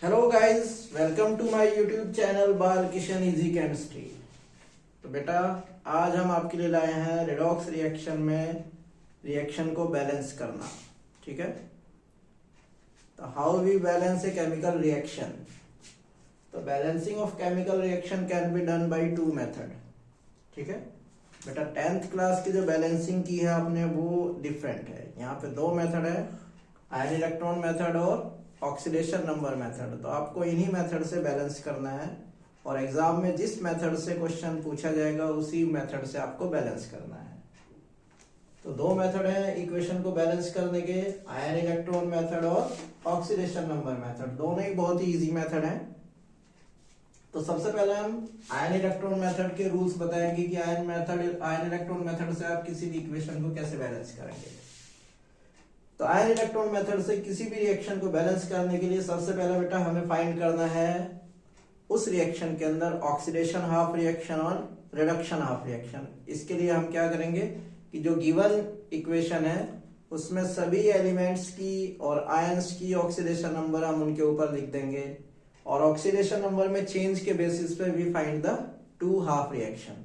Hello guys, welcome to my YouTube channel Bal Kishan easy chemistry. तो बेटा, आज हम आपके लिए लाए हैं रेडॉक्स रिएक्शन में रिएक्शन को बैलेंस करना। ठीक है, तो how we balance a chemical reaction. तो balancing of chemical reaction can be done by two method. ठीक है बेटा, 10th क्लास की जो बैलेंसिंग की है आपने वो डिफरेंट है। यहाँ पे दो मेथड है, आयन इलेक्ट्रॉन मेथड और ऑक्सीडेशन नंबर मेथड। तो आपको इन्हीं मेथड से बैलेंस करना है और एग्जाम में जिस मेथड से क्वेश्चन पूछा जाएगा उसी मेथड से आपको बैलेंस करना है। तो दो मेथड है इक्वेशन को बैलेंस करने के, आयन इलेक्ट्रॉन मेथड और ऑक्सीडेशन नंबर मेथड। दोनों ही बहुत ही इजी मेथड है। तो सबसे पहले हम आयन इलेक्ट्रॉन मेथड के रूल्स बताएंगे कि आयन इलेक्ट्रॉन मेथड से आप किसी भी इक्वेशन को कैसे बैलेंस करेंगे। तो आयन इलेक्ट्रॉन मेथड से किसी भी रिएक्शन को बैलेंस करने के लिए सबसे पहले बेटा हमें फाइंड करना है उस रिएक्शन के अंदर ऑक्सीडेशन हाफ रिएक्शन और रिडक्शन हाफ रिएक्शन। इसके लिए हम क्या करेंगे कि जो गिवन इक्वेशन है उसमें सभी एलिमेंट्स की और आयंस की ऑक्सीडेशन नंबर हम उनके ऊपर लिख देंगे और ऑक्सीडेशन नंबर में चेंज के बेसिस पे we find the two half reaction.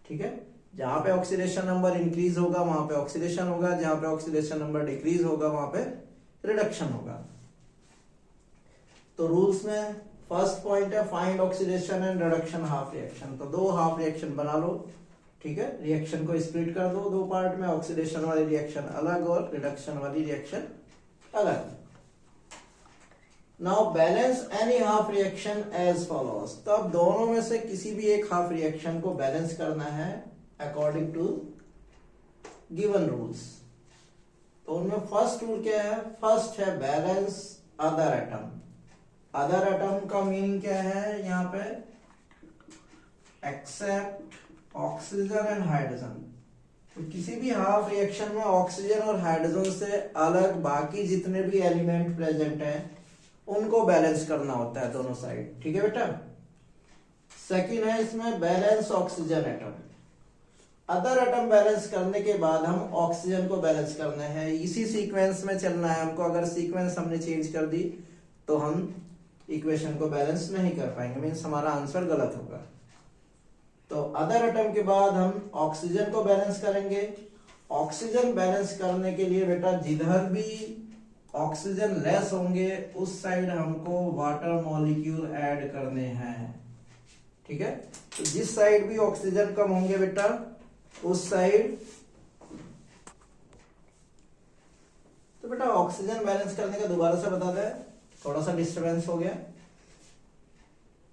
ठीक है, जहां पे ऑक्सीडेशन नंबर इंक्रीज होगा वहां पे ऑक्सीडेशन होगा, जहां पे ऑक्सीडेशन नंबर डिक्रीज होगा वहां पे रिडक्शन होगा। तो रूल्स में फर्स्ट पॉइंट है find oxidation and reduction half reaction. तो दो हाफ रिएक्शन बना लो। ठीक है, रिएक्शन को स्प्लिट कर दो दो पार्ट में, ऑक्सीडेशन वाली रिएक्शन अलग और रिडक्शन वाली रिएक्शन अलग। Now balance any half reaction as follows. तो अब दोनों में से किसी भी एक हाफ रिएक्शन को बैलेंस करना है अकॉर्डिंग टू गिवन रूल्स। तो उनमें फर्स्ट रूल क्या है? फर्स्ट है balance other atom. Other atom का मीनिंग क्या है यहाँ पे? Except oxygen and hydrogen. तो किसी भी हाफ रिएक्शन में ऑक्सीजन और हाइड्रोजन से अलग बाकी जितने भी एलिमेंट प्रेजेंट हैं उनको बैलेंस करना होता है दोनों साइड। ठीक है बेटा। सेकंड है इसमें balance oxygen atom. Other atom balance करने के बाद हम ऑक्सीजन को बैलेंस करना है। इसी सीक्वेंस में चलना है हमको। अगर सीक्वेंस हमने चेंज कर दी तो हम इक्वेशन को बैलेंस नहीं कर पाएंगे, मीन्स हमारा आंसर गलत होगा। तो अदर एटम के बाद हम ऑक्सीजन को बैलेंस करेंगे। ऑक्सीजन बैलेंस करने के लिए बेटा जिधर भी ऑक्सीजन लेस होंगे उस साइड हमको वाटर मॉलिक्यूल ऐड करने हैं। ठीक है, तो जिस साइड भी ऑक्सीजन कम होंगे बेटा उस साइड, तो बेटा ऑक्सीजन बैलेंस करने का दोबारा से बता दें, थोड़ा सा डिस्टरबेंस हो गया।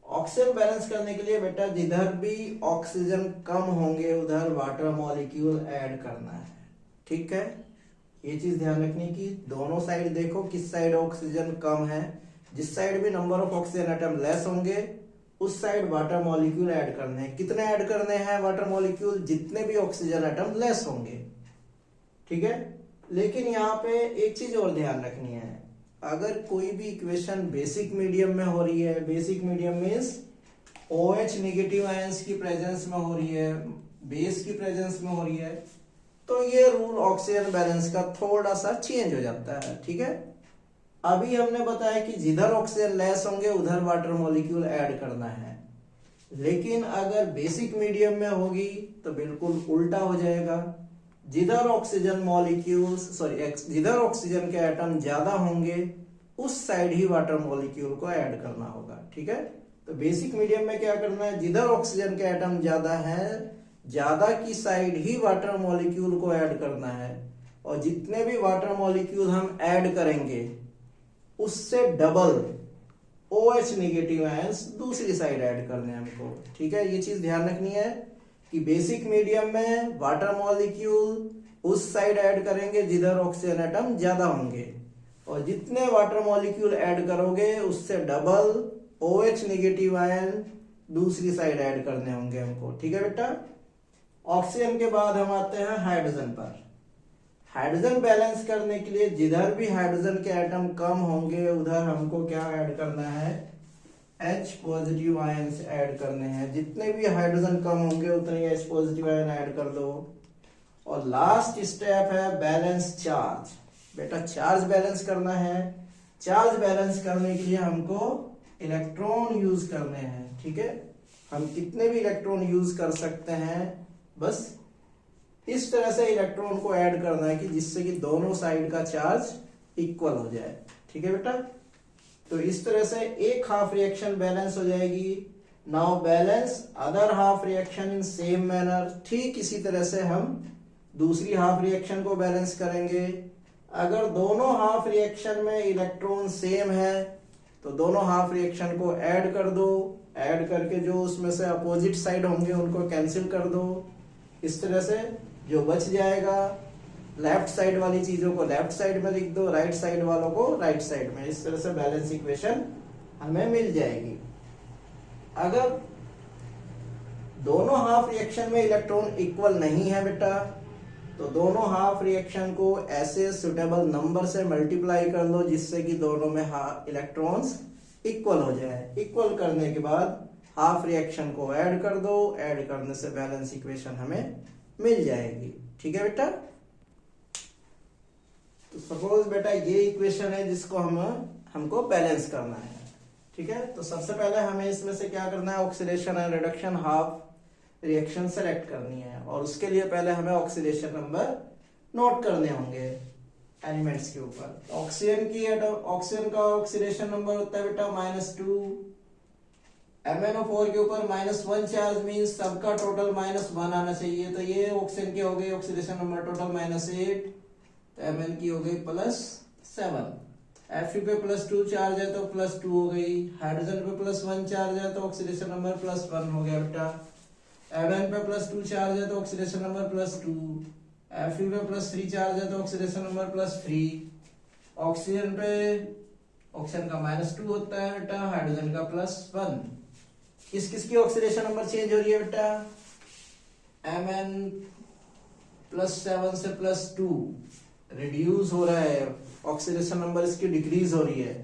ऑक्सीजन बैलेंस करने के लिए बेटा जिधर भी ऑक्सीजन कम होंगे उधर वाटर मॉलिक्यूल ऐड करना है। ठीक है, ये चीज ध्यान रखनी कि दोनों साइड देखो किस साइड ऑक्सीजन कम है, जिस साइड भी number of oxygen atom less होंगे उस साइड वाटर मॉलिक्यूल ऐड करने हैं। कितने ऐड करने हैं वाटर मॉलिक्यूल? जितने भी ऑक्सीजन एटम लेस होंगे। ठीक है, लेकिन यहाँ पे एक चीज और ध्यान रखनी है, अगर कोई भी इक्वेशन बेसिक मीडियम में हो रही है, basic medium means OH negative ions की प्रेजेंस में हो रही है, बेस की प्रेजेंस में हो रही है, तो ये रूल ऑक्सीजन बैलेंस का थोड़ा सा चेंज हो जाता है। ठीक है, अभी हमने बताया कि जिधर ऑक्सीजन लेस होंगे उधर वाटर मॉलिक्यूल ऐड करना है, लेकिन अगर बेसिक मीडियम में होगी तो बिल्कुल उल्टा हो जाएगा। जिधर ऑक्सीजन जिधर ऑक्सीजन के एटम ज्यादा होंगे उस साइड ही वाटर मॉलिक्यूल को ऐड करना होगा। ठीक है, तो बेसिक मीडियम में क्या करना है? जिधर ऑक्सीजन के एटम ज्यादा है ज्यादा की साइड ही वाटर मॉलिक्यूल को ऐड करना है और जितने भी वाटर मॉलिक्यूल हम ऐड करेंगे उससे डबल OH नेगेटिव आयंस दूसरी साइड ऐड करने हैं हमको। ठीक है, ये चीज ध्यान रखनी है कि बेसिक मीडियम में वाटर मॉलिक्यूल उस साइड ऐड करेंगे जिधर ऑक्सीजन एटम ज्यादा होंगे और जितने वाटर मॉलिक्यूल ऐड करोगे उससे डबल OH नेगेटिव आयन दूसरी साइड ऐड करने होंगे हमको। ठीक है बेटा। ऑक्सीजन के बाद हम आते हैं हाइड्रोजन पर। हाइड्रोजन बैलेंस करने के लिए जिधर भी हाइड्रोजन के एटम कम होंगे उधर हमको क्या ऐड करना है? H पॉजिटिव आयंस ऐड करने हैं। जितने भी हाइड्रोजन कम होंगे उतने H पॉजिटिव आयन ऐड कर दो। और लास्ट स्टेप है बैलेंस चार्ज। बेटा चार्ज बैलेंस करना है चार्ज बैलेंस करने के लिए हमको इलेक्ट्रॉन यूज करने हैं, ठीक है। हम कितने भी इलेक्ट्रॉन यूज कर सकते हैं, बस इस तरह से इलेक्ट्रॉन को ऐड करना है कि जिससे कि दोनों साइड का चार्ज इक्वल हो जाए, ठीक है बेटा। तो इस तरह से एक हाफ रिएक्शन बैलेंस हो जाएगी। Now balance other half reaction in same manner. ठीक इसी तरह से हम दूसरी हाफ रिएक्शन को बैलेंस करेंगे। अगर दोनों हाफ रिएक्शन में इलेक्ट्रॉन सेम है तो दोनों हाफ रिएक्शन को ऐड कर दो, ऐड करके जो उसमें से अपोजिट साइड होंगे उनको कैंसिल कर दो। इस तरह से जो बच जाएगा, लेफ्ट साइड वाली चीजों को लेफ्ट साइड में लिख दो, राइट साइड वालों को राइट साइड में। इस तरह से बैलेंस इक्वेशन हमें मिल जाएगी। अगर दोनों हाफ रिएक्शन में इलेक्ट्रॉन इक्वल नहीं है बेटा, तो दोनों हाफ रिएक्शन को ऐसे सुटेबल नंबर से मल्टीप्लाई कर लो जिससे कि दोनों में इलेक्ट्रॉन्स इक्वल हो जाए। इक्वल करने के बाद हाफ रिएक्शन को ऐड कर दो, ऐड करने से बैलेंस इक्वेशन हमें मिल जाएगी, ठीक है बेटा। तो सपोज बेटा ये इक्वेशन है जिसको हमको बैलेंस करना है, ठीक है। तो सबसे पहले हमें इसमें से क्या करना है, oxidation and reduction half reaction select करनी है, और उसके लिए पहले हमें ऑक्सीडेशन नंबर नोट करने होंगे एलिमेंट्स के ऊपर। ऑक्सीजन का ऑक्सीडेशन नंबर होता है बेटा -2। MnO4 के ऊपर -1 चार्ज मींस सबका टोटल -1 आना चाहिए। तो ये ऑक्सीजन की हो गई ऑक्सीडेशन नंबर टोटल -8, तो Mn की हो गई +7। Fe पे +2 चार्ज है तो +2 हो गई। हाइड्रोजन पे +1 चार्ज है तो ऑक्सीडेशन नंबर +1 हो गया बेटा। Mn पे +2 चार्ज है तो ऑक्सीडेशन नंबर +2। Fe पे +3 चार्ज है तो ऑक्सीडेशन नंबर +3। ऑक्सीजन का -2 होता है बेटा, हाइड्रोजन का +1। किस किस की ऑक्सीडेशन नंबर चेंज हो रही है बेटा, Mn +7 से +2 रिड्यूस हो रहा है, ऑक्सीडेशन नंबर इसकी डिक्रीज हो रही है,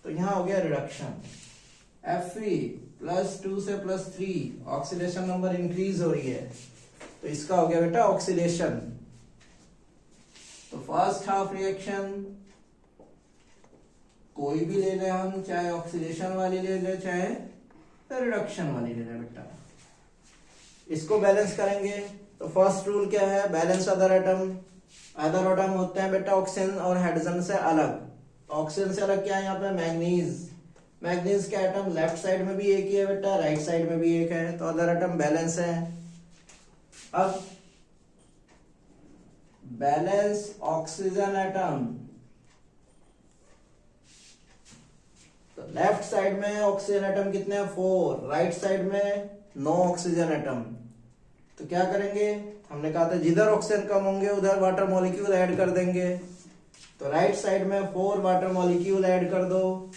तो यहां हो गया रिडक्शन। Fe +2 से +3 ऑक्सीडेशन नंबर इंक्रीज हो रही है, तो इसका हो गया बेटा ऑक्सीडेशन। तो फर्स्ट हाफ रिएक्शन कोई भी ले लें हम, चाहे ऑक्सीडेशन वाली ले लें चाहे रिडक्शन वाली ले लें बेटा। इसको बैलेंस करेंगे तो फर्स्ट रूल क्या है, balance other atom. Other atom होते हैं बेटा ऑक्सीजन और हाइड्रोजन से अलग। ऑक्सीजन से अलग क्या है यहाँ पे, मैग्नीज। मैग्नीज के एटम लेफ्ट साइड में भी एक ही है बेटा, राइट साइड में भी एक है, तो अदर एटम बैलेंस है। अब बैलेंस ऑक्सीजन एटम, तो लेफ्ट साइड में ऑक्सीजन एटम कितने हैं, 4। राइट साइड में 9 ऑक्सीजन एटम। तो क्या करेंगे, हमने कहा था जिधर ऑक्सीजन कम होंगे उधर वाटर मॉलिक्यूल ऐड कर देंगे। तो राइट साइड में 4 वाटर मॉलिक्यूल ऐड कर दो।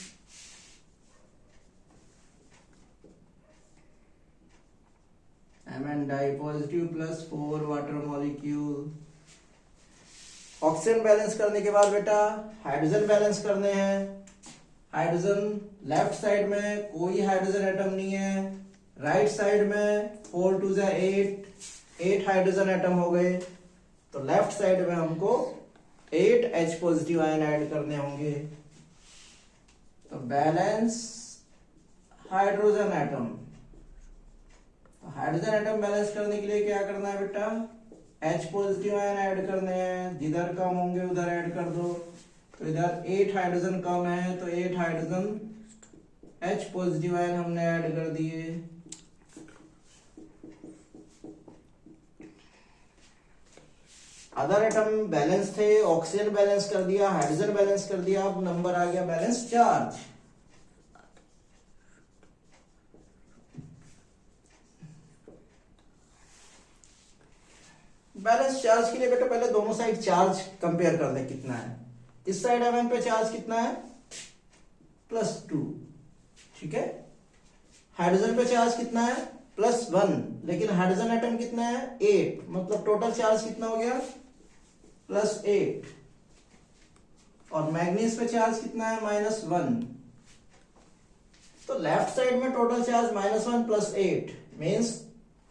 Mn di positive +4 water molecule. Oxygen balance करने के बाद बेटा हाइड्रोजन बैलेंस करने हैं। हाइड्रोजन लेफ्ट साइड में कोई हाइड्रोजन एटम नहीं है, राइट साइड में 4 2 8 हाइड्रोजन एटम हो गए। तो लेफ्ट साइड में हमको 8 H पॉजिटिव आयन ऐड करने होंगे। तो balance hydrogen atom. Hydrogen atom balance करने के लिए क्या करना है बेटा, H पॉजिटिव आयन ऐड करने हैं, जिधर कम होंगे उधर ऐड कर दो। तो इधर 8 हाइड्रोजन कम है तो 8 हाइड्रोजन H पॉजिटिव आयन हमने ऐड कर दिए। अदर एटम बैलेंस थे, ऑक्सीजन बैलेंस कर दिया, हाइड्रोजन बैलेंस कर दिया, अब नंबर आ गया बैलेंस चार्ज। बैलेंस चार्ज के लिए बेटा पहले दोनों साइड चार्ज कंपेयर कर दे कितना है। इस साइड Mn पे चार्ज कितना है, +2, ठीक है। हाइड्रोजन पे चार्ज कितना है, +1, लेकिन हाइड्रोजन एटम कितना है, 8, मतलब टोटल चार्ज कितना हो गया, +8। और मैग्नीज पे चार्ज कितना है, -1। तो लेफ्ट साइड में टोटल चार्ज -1 +8 मीन्स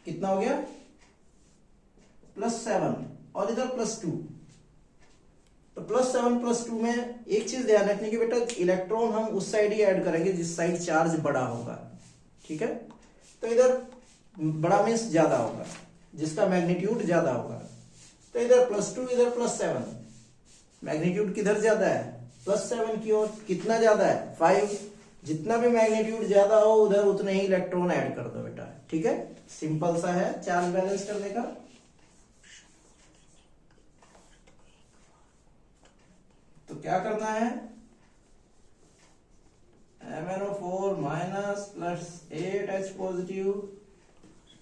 कितना हो गया, +7, और इधर +2। तो +7 + 2 में एक चीज ध्यान रखने की बेटा, इलेक्ट्रॉन हम उस साइड ही ऐड करेंगे जिस साइड चार्ज बड़ा होगा, ठीक है। तो इधर बड़ा मीन्स ज्यादा होगा, जिसका मैग्नीट्यूड ज्यादा होगा। तो इधर +2 इधर +7, मैग्नीट्यूड किधर ज्यादा है, +7 की ओर। कितना ज्यादा है, 5। जितना भी मैग्नीट्यूड ज्यादा हो उधर उतने ही इलेक्ट्रॉन ऐड कर दो बेटा, ठीक है। सिंपल सा है चार्ज बैलेंस करने का। तो क्या करना है, MnO4 माइनस +8H पॉजिटिव,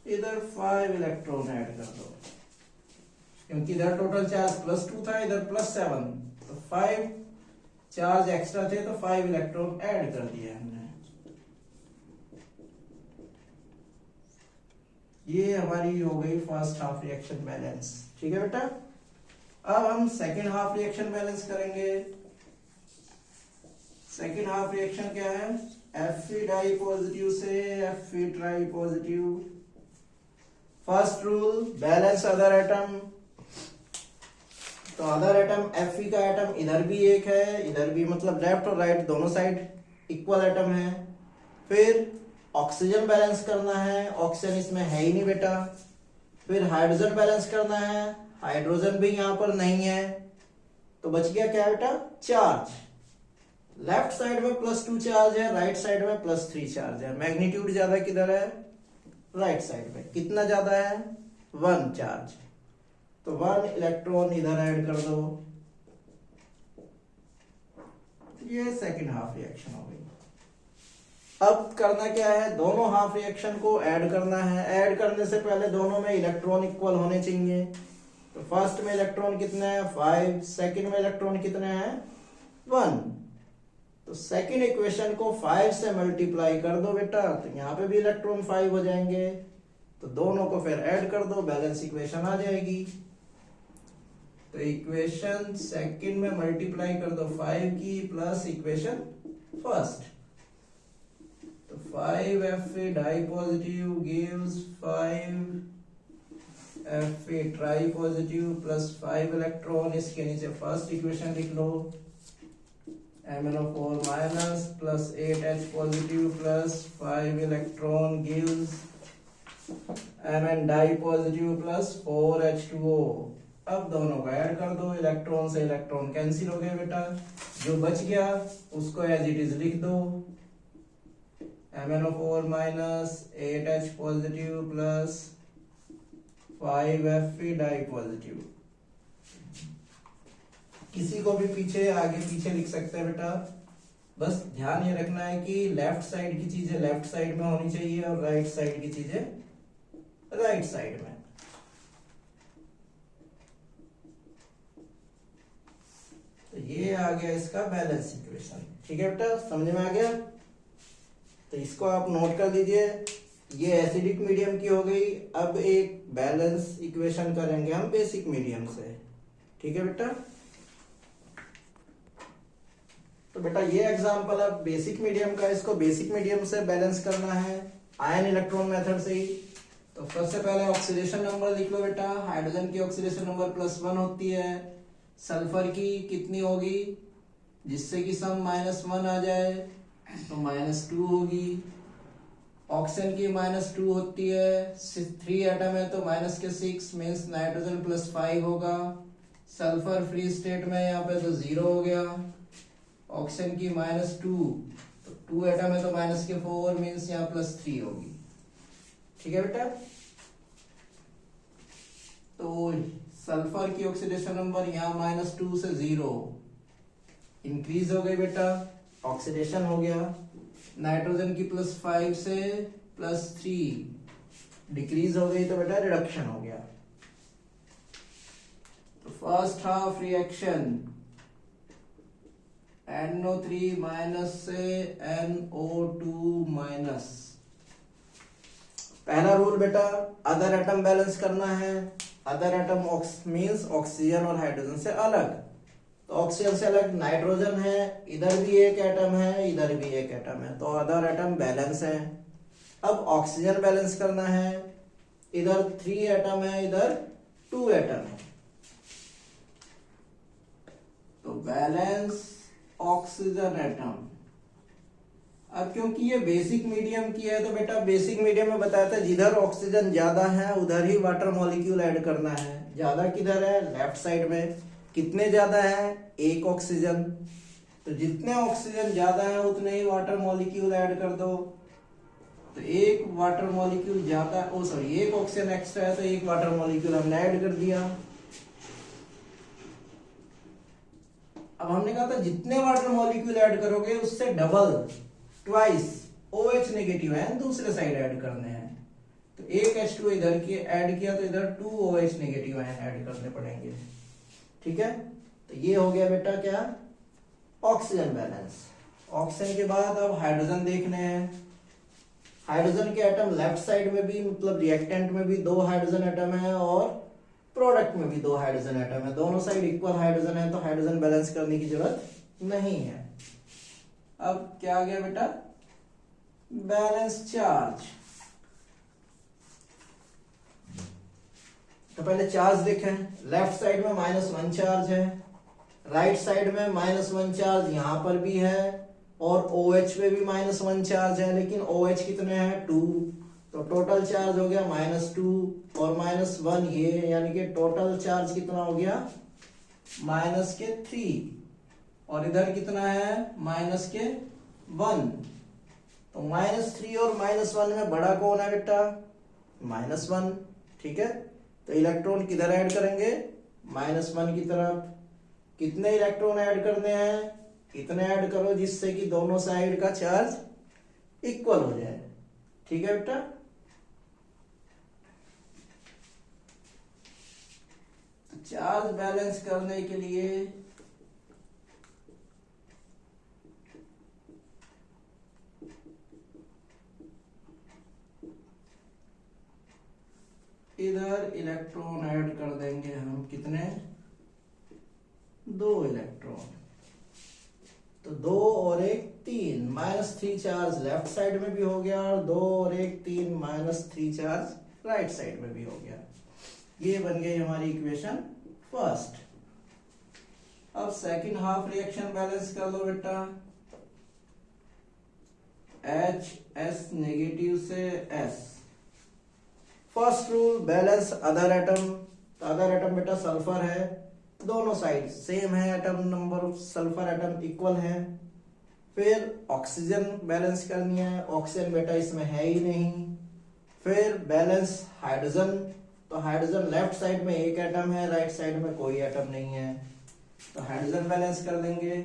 इधर 5 इलेक्ट्रॉन ऐड कर दो, क्योंकि इधर टोटल चार्ज +2 था, इधर +7, तो 5 चार्ज एक्स्ट्रा थे, तो 5 इलेक्ट्रॉन ऐड कर दिए हमने। ये हमारी हो गई फर्स्ट हाफ रिएक्शन बैलेंस, ठीक है बेटा। अब हम सेकेंड हाफ रिएक्शन बैलेंस करेंगे। सेकेंड हाफ रिएक्शन क्या है, Fe डाई पॉजिटिव से Fe tri positive. First rule, balance other atom. तो अदर एटम Fe का एटम इधर भी एक है, इधर भी, मतलब लेफ्ट और राइट दोनों साइड इक्वल एटम है। फिर ऑक्सीजन बैलेंस करना है, ऑक्सीजन इसमें है ही नहीं बेटा। फिर हाइड्रोजन बैलेंस करना है, हाइड्रोजन भी यहां पर नहीं है। तो बच गया क्या बेटा, चार्ज। लेफ्ट साइड में +2 चार्ज है, राइट साइड में +3 चार्ज है। मैग्नीट्यूड ज्यादा किधर है, राइट साइड में। कितना ज्यादा है, 1 चार्ज। तो 1 इलेक्ट्रॉन इधर ऐड कर दो। ये सेकेंड हाफ रिएक्शन हो गई। अब करना क्या है, दोनों हाफ रिएक्शन को ऐड करना है। ऐड करने से पहले दोनों में इलेक्ट्रॉन इक्वल होने चाहिए। तो फर्स्ट में इलेक्ट्रॉन कितने हैं, 5। सेकंड में इलेक्ट्रॉन कितने हैं, 1। तो सेकंड इक्वेशन को 5 से मल्टीप्लाई कर दो बेटा, तो यहाँ पे भी इलेक्ट्रॉन 5 हो जाएंगे। तो दोनों को फिर ऐड कर दो, बैलेंस इक्वेशन आ जाएगी। तो इक्वेशन सेकंड में मल्टीप्लाई कर दो 5 की, प्लस इक्वेशन फर्स्ट। तो 5 Fe di positive gives 5 Fe tri positive plus 5 electron. इसके नीचे फर्स्ट इक्वेशन लिख लो, MnO4 minus +8H positive plus 5 electron gives Mn di positive plus 4H2O। अब दोनों को ऐड कर दो, इलेक्ट्रॉन से इलेक्ट्रॉन कैंसिल हो गए बेटा। जो बच गया उसको एज इट इज लिख दो, MnO4 minus 8H positive plus 5 Fe di positive. किसी को भी पीछे आगे पीछे लिख सकते हैं बेटा। बस ध्यान ये रखना है कि लेफ्ट साइड की चीजें लेफ्ट साइड में होनी चाहिए और राइट साइड की चीजें राइट साइड में। तो ये आ गया इसका बैलेंस इक्वेशन, ठीक है बेटा, समझ में आ गया। तो इसको आप नोट कर दीजिए, ये एसिडिक मीडियम की हो गई। अब एक बैलेंस इक्वेशन करेंगे हम बेसिक मीडियम से, ठीक है बेटा। तो बेटा ये एग्जांपल है बेसिक मीडियम का, इसको बेसिक मीडियम से बैलेंस करना है आयन इलेक्ट्रॉन मेथड से ही। तो सबसे पहले ऑक्सीडेशन नंबर लिख लो बेटा। हाइड्रोजन की ऑक्सीडेशन नंबर +1 होती है। सल्फर की कितनी होगी, जिससे कि सम -1 आ जाए, तो -2 होगी। ऑक्सीजन की -2 होती है, 3 एटम है तो -6 मीन्स नाइट्रोजन +5 होगा। सल्फर फ्री स्टेट में यहाँ पे तो 0 हो गया। ऑक्सीजन की -2 तो 2 एटम है तो -4 मीन्स यहाँ +3 होगी, ठीक है बेटा। तो सल्फर की ऑक्सीडेशन नंबर यहाँ -2 से 0 इंक्रीज हो गई बेटा, ऑक्सीडेशन हो गया। नाइट्रोजन की +5 से +3 डिक्रीज हो गई तो बेटा रिडक्शन हो गया। तो first half reaction NO3 minus से NO2 माइनस। पहला रूल बेटा, अदर एटम बैलेंस करना है। अदर एटम मीन्स ऑक्सीजन और हाइड्रोजन से अलग। तो ऑक्सीजन से अलग नाइट्रोजन है, इधर भी एक एटम है, इधर भी एक एटम है, तो अदर एटम बैलेंस है। अब ऑक्सीजन बैलेंस करना है, इधर 3 एटम है, इधर 2 एटम है। तो बैलेंस ऑक्सीजन एटम। अब क्योंकि ये बेसिक मीडियम की है तो बेटा बेसिक मीडियम में बताया था जिधर ऑक्सीजन ज्यादा है उधर ही वाटर मॉलिक्यूल ऐड करना है। ज्यादा किधर है? लेफ्ट साइड में। कितने ज्यादा है? एक ऑक्सीजन। तो जितने ऑक्सीजन ज्यादा है उतने ही वाटर मॉलिक्यूल ऐड कर दो। तो एक वाटर मॉलिक्यूल ज्यादा, ओ सॉरी, एक ऑक्सीजन एक्स्ट्रा है तो एक वाटर मॉलिक्यूल हमने ऐड कर दिया। अब हमने कहा था जितने वाटर मॉलिक्यूल ऐड करोगे उससे double, twice OH negative ion दूसरे साइड ऐड करने हैं। तो एक H2 इधर की ऐड किया तो इधर 2 OH नेगेटिव आयन ऐड करने पड़ेंगे। ठीक है, तो ये हो गया बेटा क्या? Oxygen balance. ऑक्सीजन के बाद अब हाइड्रोजन देखने हैं। हाइड्रोजन के एटम लेफ्ट साइड में भी, मतलब रिएक्टेंट में भी 2 हाइड्रोजन एटम है और प्रोडक्ट में भी 2 हाइड्रोजन एटम है। दोनों साइड इक्वल हाइड्रोजन है तो हाइड्रोजन बैलेंस करने की जरूरत नहीं है। अब क्या आ गया बेटा? Balance charge. तो पहले चार्ज देखें। लेफ्ट साइड में -1 चार्ज है, राइट साइड में -1 चार्ज यहां पर भी है और OH पे भी -1 चार्ज है, लेकिन OH कितने हैं? 2। तो टोटल चार्ज हो गया -2 और -1 ये, यानी कि टोटल चार्ज कितना हो गया? -3। और इधर कितना है? -1। तो -3 और -1 में बड़ा कौन है बेटा? -1। ठीक है, तो इलेक्ट्रॉन किधर ऐड करेंगे? -1 की तरफ। कितने इलेक्ट्रॉन ऐड करने हैं? इतने ऐड करो जिससे कि दोनों साइड का चार्ज इक्वल हो जाए। ठीक है बेटा, तो चार्ज बैलेंस करने के लिए इधर इलेक्ट्रॉन ऐड कर देंगे हम। कितने? 2 इलेक्ट्रॉन। तो 2 और 1 3, -3 चार्ज लेफ्ट साइड में भी हो गया और 2 और 1 3, -3 चार्ज राइट साइड में भी हो गया। ये बन गई हमारी इक्वेशन फर्स्ट। अब सेकंड हाफ रिएक्शन बैलेंस कर लो बेटा। HS नेगेटिव से S। First rule, balance other atom. Other atom बेटा सल्फर है, दोनों साइड सेम है, atom number of sulphur atom equal है। फिर ऑक्सीजन बैलेंस करनी है, ऑक्सीजन बेटा इसमें है ही नहीं। फिर बैलेंस हाइड्रोजन, तो हाइड्रोजन लेफ्ट साइड में एक एटम है, राइट साइड में कोई एटम नहीं है, तो हाइड्रोजन बैलेंस कर देंगे।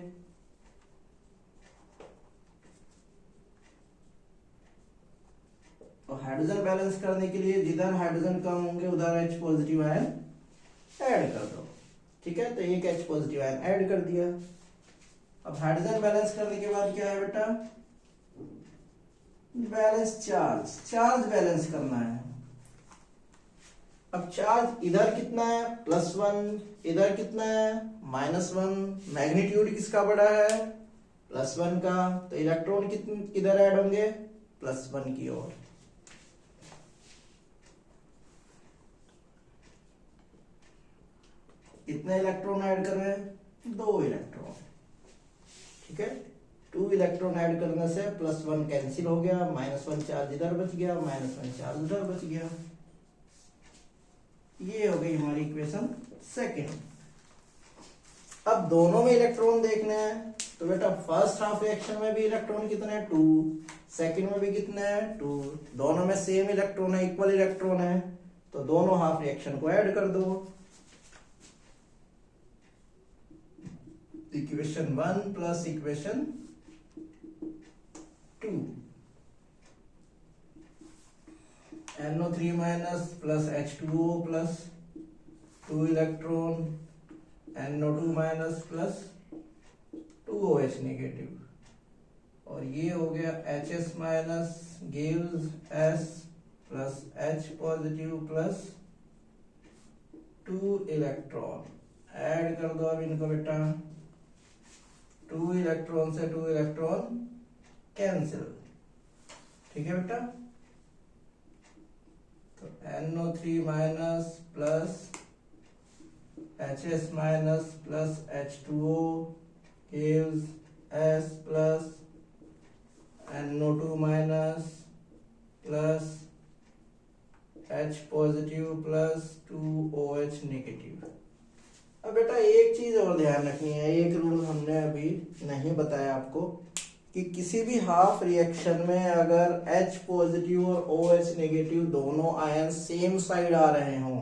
तो हाइड्रोजन बैलेंस करने के लिए जिधर हाइड्रोजन कम होंगे उधर H पॉजिटिव आयन ऐड कर दो। ठीक है, तो एक H पॉजिटिव आयन ऐड कर दिया। अब हाइड्रोजन बैलेंस करने के बाद क्या है बेटा? Balance charge. चार्ज बैलेंस करना है। अब चार्ज इधर कितना है? +1। इधर कितना है? -1। मैग्नीट्यूड किसका बड़ा है? +1 का। तो इलेक्ट्रॉन किधर ऐड होंगे? +1 की ओर। कितने इलेक्ट्रॉन ऐड कर रहे हैं? 2 इलेक्ट्रॉन। ठीक है, 2 इलेक्ट्रॉन ऐड करने से +1 कैंसिल हो गया, -1 चार्ज इधर बच गया, -1 चार्ज उधर बच गया। ये हो गई हमारी इक्वेशन सेकंड। अब दोनों में इलेक्ट्रॉन देखने हैं, तो बेटा फर्स्ट हाफ रिएक्शन में भी इलेक्ट्रॉन कितने हैं? 2। सेकंड में भी कितने हैं? 2। दोनों में सेम इलेक्ट्रॉन है, इक्वल इलेक्ट्रॉन है, तो दोनों हाफ रिएक्शन को ऐड कर दो। Equation 1 plus equation 2। NO3 minus plus H2O plus 2 electron, NO2 minus plus 2OH negative, और ये हो गया HS minus gives S plus H positive plus 2 electron. Add कर दो अब इनको बेटा। 2 इलेक्ट्रॉन से 2 इलेक्ट्रॉन कैंसिल। ठीक है बेटा, तो NO3 minus plus HS minus plus H2O gives S plus NO2 minus plus H positive plus 2OH negative। अब बेटा एक चीज और ध्यान रखनी है, एक रूल हमने अभी नहीं बताया आपको कि किसी भी हाफ रिएक्शन में अगर H पॉजिटिव और OH नेगेटिव दोनों आयन सेम साइड आ रहे हों,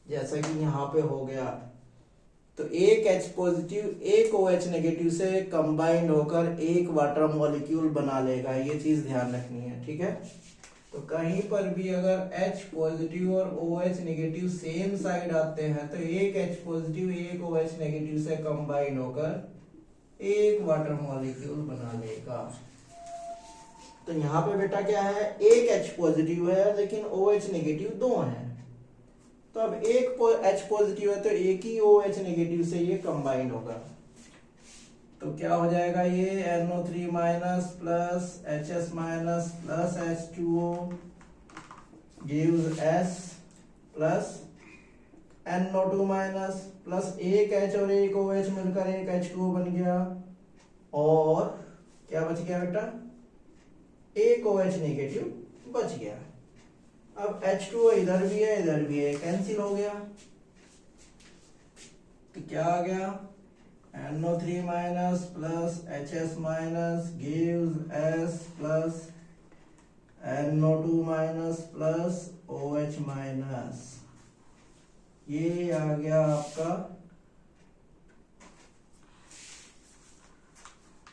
जैसा कि यहाँ पे हो गया, तो एक H पॉजिटिव एक OH नेगेटिव से कंबाइंड होकर एक वाटर मॉलिक्यूल बना लेगा। ये चीज ध्यान रखनी है, ठीक है। तो कहीं पर भी अगर H पॉजिटिव और OH नेगेटिव सेम साइड आते हैं तो एक H पॉजिटिव एक OH नेगेटिव से कंबाइन होकर एक वाटर मॉलिक्यूल बना लेगा। तो यहाँ पे बेटा क्या है, एक H पॉजिटिव है लेकिन OH नेगेटिव दो हैं। तो अब एक H पॉजिटिव है तो एक ही OH नेगेटिव से ये कंबाइन होगा। तो क्या हो जाएगा, ये NO3 minus plus HS minus plus H2O gives S plus NO2 minus plus एक H और एक OH मिलकर एक H2O बन गया, और क्या बच गया बेटा, एक OH नेगेटिव बच गया। अब H2O इधर भी है इधर भी है, कैंसिल हो गया। तो क्या आ गया, NO3 minus plus HS minus gives S plus NO2 minus plus OH minus. ये आ गया आपका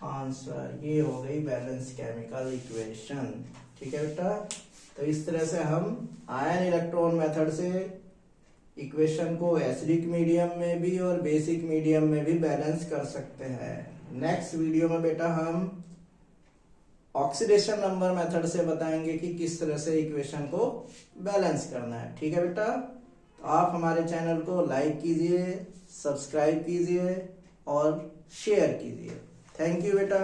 आंसर। ये हो गई बैलेंस केमिकल इक्वेशन, ठीक है बेटा। तो इस तरह से हम आयन इलेक्ट्रॉन मेथड से इक्वेशन को एसिडिक मीडियम में भी और बेसिक मीडियम में भी बैलेंस कर सकते हैं। नेक्स्ट वीडियो में बेटा हम ऑक्सीडेशन नंबर मेथड से बताएंगे कि किस तरह से इक्वेशन को बैलेंस करना है, ठीक है बेटा। तो आप हमारे चैनल को लाइक कीजिए, सब्सक्राइब कीजिए और शेयर कीजिए। थैंक यू बेटा।